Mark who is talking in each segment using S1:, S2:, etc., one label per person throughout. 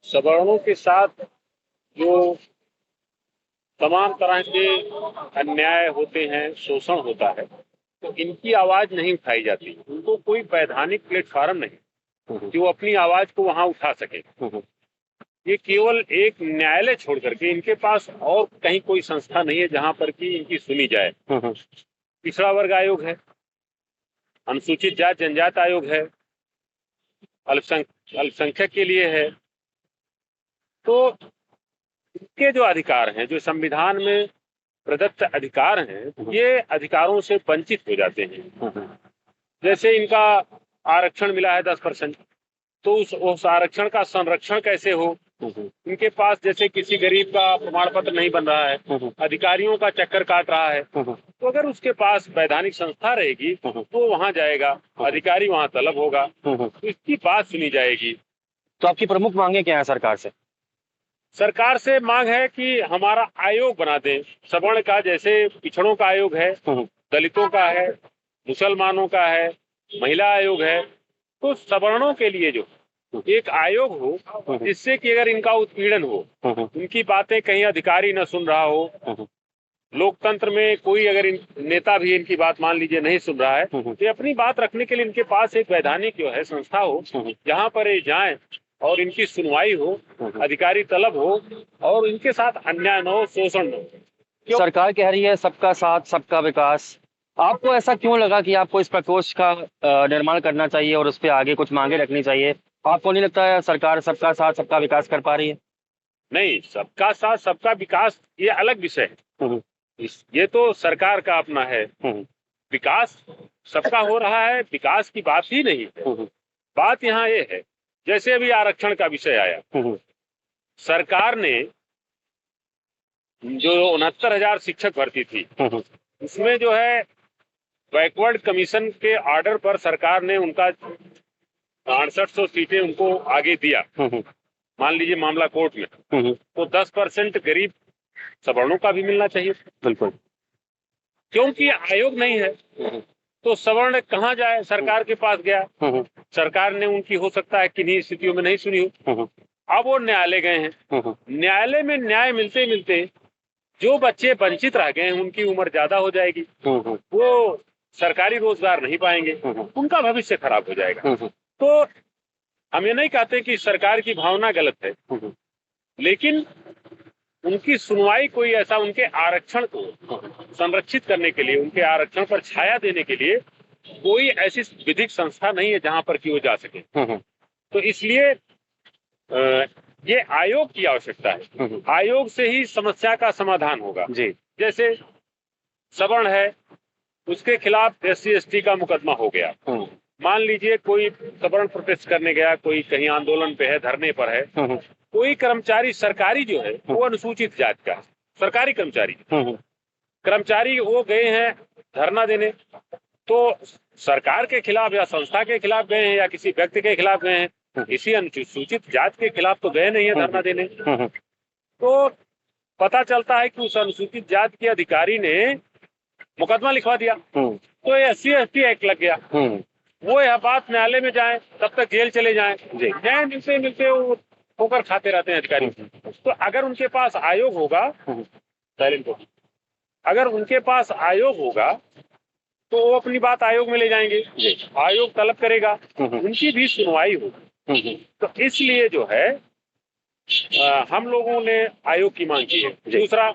S1: सवर्णों के साथ जो तमाम तरह के अन्याय होते हैं, शोषण होता है, तो इनकी आवाज नहीं उठाई जाती। उनको कोई वैधानिक प्लेटफॉर्म नहीं कि वो अपनी आवाज को वहां उठा सके। ये केवल एक न्यायालय छोड़ करके इनके पास और कहीं कोई संस्था नहीं है जहां पर कि इनकी सुनी जाए। पिछड़ा वर्ग आयोग है, अनुसूचित जाति जनजाति आयोग है, अल्पसंख्यक के लिए है। तो इनके जो अधिकार हैं, जो संविधान में प्रदत्त अधिकार हैं, ये अधिकारों से वंचित हो जाते हैं। जैसे इनका आरक्षण मिला है 10%, तो उस आरक्षण का संरक्षण कैसे हो। इनके पास जैसे किसी गरीब का प्रमाण पत्र नहीं बन रहा है, अधिकारियों का चक्कर काट रहा है, तो अगर उसके पास वैधानिक संस्था रहेगी तो वहां जाएगा, अधिकारी वहां तलब होगा, तो इसकी बात सुनी जाएगी।
S2: तो आपकी प्रमुख मांगे क्या है सरकार से?
S1: सरकार से मांग है कि हमारा आयोग बना दें सवर्ण का, जैसे पिछड़ों का आयोग है, दलितों का है, मुसलमानों का है, महिला आयोग है। तो सवर्णों के लिए जो एक आयोग हो, जिससे कि अगर इनका उत्पीड़न हो, उनकी बातें कहीं अधिकारी न सुन रहा हो, लोकतंत्र में कोई अगर नेता भी इनकी बात मान लीजिए नहीं सुन रहा है, तो अपनी बात रखने के लिए इनके पास एक वैधानिक जो है संस्था हो, जहां पर ये जाएं और इनकी सुनवाई हो, अधिकारी तलब हो और इनके साथ अन्याय न हो, शोषण न हो।
S2: सरकार कह रही है सबका साथ सबका विकास। आपको ऐसा क्यों लगा कि आपको इस प्रकोष्ठ का निर्माण करना चाहिए और उस पर आगे कुछ मांगे रखनी चाहिए? आपको नहीं लगता है सरकार सबका साथ सबका विकास कर पा रही है?
S1: नहीं, सबका साथ सबका विकास ये अलग विषय है। ये तो सरकार का अपना है। विकास सबका हो रहा है, विकास की बात ही नहीं है। बात यहाँ ये है, जैसे अभी आरक्षण का विषय आया, सरकार ने जो 69,000 शिक्षक भर्ती थी, उसमें जो है बैकवर्ड कमीशन के ऑर्डर पर सरकार ने उनका 6800 सीटें उनको आगे दिया। मान लीजिए मामला कोर्ट में, तो 10% गरीब सवर्णों का भी मिलना चाहिए।
S2: बिल्कुल।
S1: क्योंकि आयोग नहीं है तो सवर्ण कहाँ जाए, सरकार के पास गया, सरकार ने उनकी हो सकता है किन्हीं स्थितियों में नहीं सुनी हो। अब वो न्यायालय गए हैं, न्यायालय में न्याय मिलते मिलते जो बच्चे वंचित रह गए हैं उनकी उम्र ज्यादा हो जाएगी, वो सरकारी रोजगार नहीं पाएंगे, उनका भविष्य खराब हो जाएगा। तो हम ये नहीं कहते कि सरकार की भावना गलत है, लेकिन उनकी सुनवाई कोई ऐसा उनके आरक्षण को संरक्षित करने के लिए, उनके आरक्षण पर छाया देने के लिए कोई ऐसी विधिक संस्था नहीं है जहां पर कि वो जा सके। तो इसलिए ये आयोग की आवश्यकता है। आयोग से ही समस्या का समाधान होगा।
S2: जी।
S1: जैसे सवर्ण है, उसके खिलाफ SC/ST का मुकदमा हो गया, मान लीजिए कोई सवर्ण प्रोटेस्ट करने गया, कोई कहीं आंदोलन पे है, धरने पर है, कोई कर्मचारी सरकारी जो है वो अनुसूचित जाति का है, सरकारी कर्मचारी वो गए हैं धरना देने, तो सरकार के खिलाफ या संस्था के खिलाफ गए हैं या किसी व्यक्ति के खिलाफ गए हैं, किसी अनुसूचित जाति के खिलाफ तो गए नहीं है धरना देने। तो पता चलता है कि उस अनुसूचित जाति के अधिकारी ने मुकदमा लिखवा दिया, तो ये SC/ST एक्ट लग गया। वो यह बात न्यायालय में जाए तब तक जेल चले जाए, न्याय मिलते मिलते वो ठोकर खाते रहते हैं अधिकारी। तो अगर उनके पास आयोग होगा, अगर उनके पास आयोग होगा तो वो अपनी बात आयोग में ले जाएंगे, आयोग तलब करेगा, उनकी भी सुनवाई होगी। तो इसलिए जो है हम लोगों ने आयोग की मांग की है। दूसरा,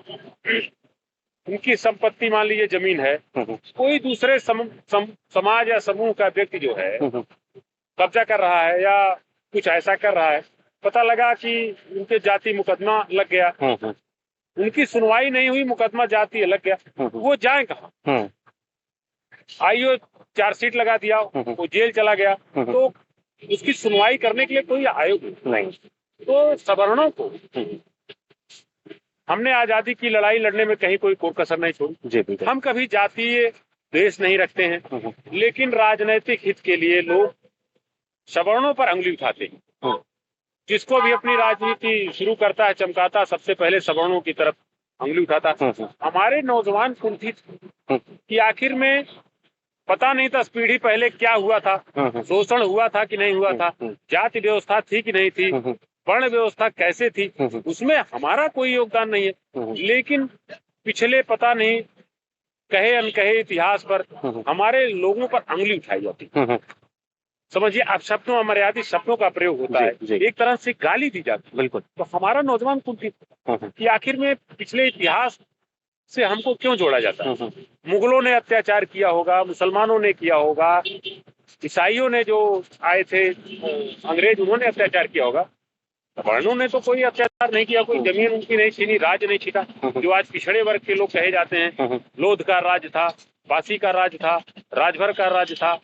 S1: उनकी संपत्ति मान लीजिए जमीन है, कोई दूसरे समाज या समूह का व्यक्ति जो है कब्जा कर रहा है या कुछ ऐसा कर रहा है, पता लगा कि उनके जाति मुकदमा लग गया, उनकी सुनवाई नहीं हुई, मुकदमा जाति लग गया, वो जाए कहाँ? आईओ चार्जशीट लगा दिया, वो जेल चला गया, तो उसकी सुनवाई करने के लिए कोई आयोग नहीं। तो सवर्णों को हमने आजादी की लड़ाई लड़ने में कहीं कोई कसर नहीं छोड़ी। हम कभी जातीय द्वेष नहीं रखते हैं, लेकिन राजनीतिक हित के लिए लोग सवर्णों पर अंगुली उठाते हैं। जिसको भी अपनी राजनीति शुरू करता है, चमकाता, सबसे पहले सवर्णों की तरफ अंगुली उठाता है। हमारे नौजवान कुंठित कि आखिर में पता नहीं 10 पीढ़ी पहले क्या हुआ था, शोषण हुआ था कि नहीं हुआ था, जाति व्यवस्था थी कि नहीं थी, वर्ण व्यवस्था कैसे थी उसमें हमारा कोई योगदान नहीं है, लेकिन पिछले पता नहीं कहे अनकहे इतिहास पर हमारे लोगों पर अंगुली उठाई जाती है। समझिए, आप शब्दों अमर्यादित शब्दों का प्रयोग होता है, एक तरह से गाली दी जाती है। बिल्कुल। तो हमारा नौजवान कुंठित कि आखिर में पिछले इतिहास से हमको क्यों जोड़ा जाता है। मुगलों ने अत्याचार किया होगा, मुसलमानों ने किया होगा, ईसाइयों ने जो आए थे अंग्रेज, उन्होंने अत्याचार किया होगा। वर्णों ने तो कोई अत्याचार नहीं किया, कोई जमीन उनकी नहीं छीनी, राज नहीं छीना। जो आज पिछड़े वर्ग के लोग कहे जाते हैं, लोध का राज था, बासी का राज था, राजभर का राज था,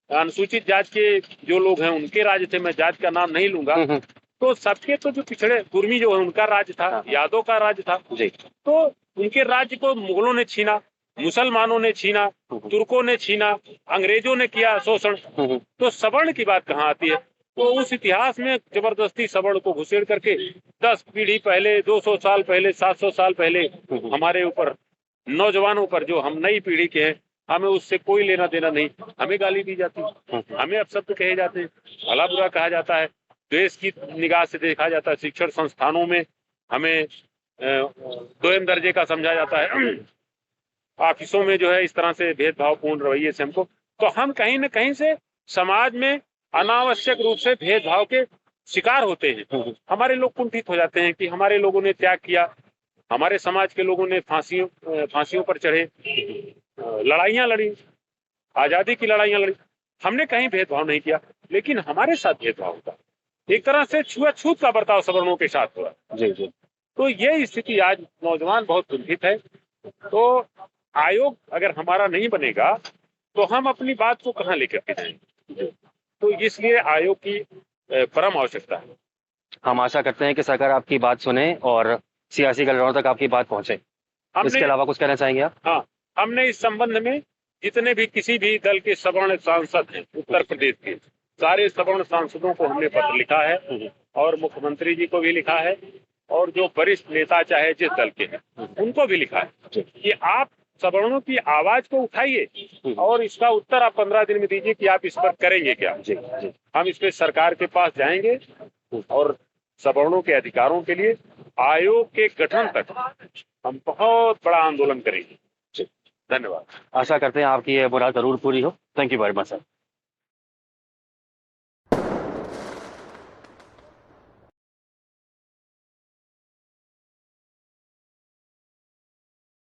S1: अनुसूचित जात के जो लोग हैं उनके राज थे, मैं जात का नाम नहीं लूंगा। तो सबके तो जो पिछड़े कुर्मी जो है उनका राज था, यादव का राज था। तो उनके राज्य को मुगलों ने छीना, मुसलमानों ने छीना, तुर्कों ने छीना, अंग्रेजों ने किया शोषण। तो सवर्ण की बात कहाँ आती है। तो उस इतिहास में जबरदस्ती सवर्ण को घुसेड़ करके 10 पीढ़ी पहले, 200 साल पहले, 700 साल पहले हमारे ऊपर, नौजवानों पर, जो हम नई पीढ़ी के हैं, हमें उससे कोई लेना देना नहीं। हमें गाली दी जाती है, हमें अपशब्द कहे जाते हैं, भला बुरा कहा जाता है, देश की निगाह से देखा जाता है, शिक्षण संस्थानों में हमें दोयम दर्जे का समझा जाता है, ऑफिसों में जो है इस तरह से भेदभावपूर्ण रवैये से हमको। तो हम कहीं न कहीं से समाज में अनावश्यक रूप से भेदभाव के शिकार होते हैं। हमारे लोग कुंठित हो जाते हैं कि हमारे लोगों ने त्याग किया, हमारे समाज के लोगों ने फांसियों पर चढ़े, लड़ाइयां लड़ी, आजादी की लड़ाइयां लड़ी। हमने कहीं भेदभाव नहीं किया, लेकिन हमारे साथ भेदभाव होता, एक तरह से छुआछूत का बर्ताव सवर्णों के साथ हुआ। जी जी। तो ये स्थिति आज नौजवान बहुत कुंठित है। तो आयोग अगर हमारा नहीं बनेगा तो हम अपनी बात को कहाँ लेकर के जाएंगे। तो इसलिए आयोग की परम आवश्यकता है।
S2: हम आशा करते हैं कि सरकार आपकी बात सुने और सियासी गलियारों तक आपकी बात पहुंचे। इसके अलावा कुछ कहना चाहेंगे आप? हाँ,
S1: हमने इस संबंध में जितने भी किसी भी दल के सवर्ण सांसद हैं उत्तर प्रदेश के, सारे सवर्ण सांसदों को हमने पत्र लिखा है और मुख्यमंत्री जी को भी लिखा है और जो वरिष्ठ नेता चाहे जिस दल के हैं उनको भी लिखा है कि आप सवर्णों की आवाज को उठाइए और इसका उत्तर आप 15 दिन में दीजिए कि आप इस पर करेंगे क्या। हम इस पे सरकार के पास जाएंगे और सवर्णों के अधिकारों के लिए आयोग के गठन तक हम बहुत बड़ा आंदोलन करेंगे। धन्यवाद। आशा करते हैं आपकी ये मुराद जरूर पूरी हो। Thank you very much sir.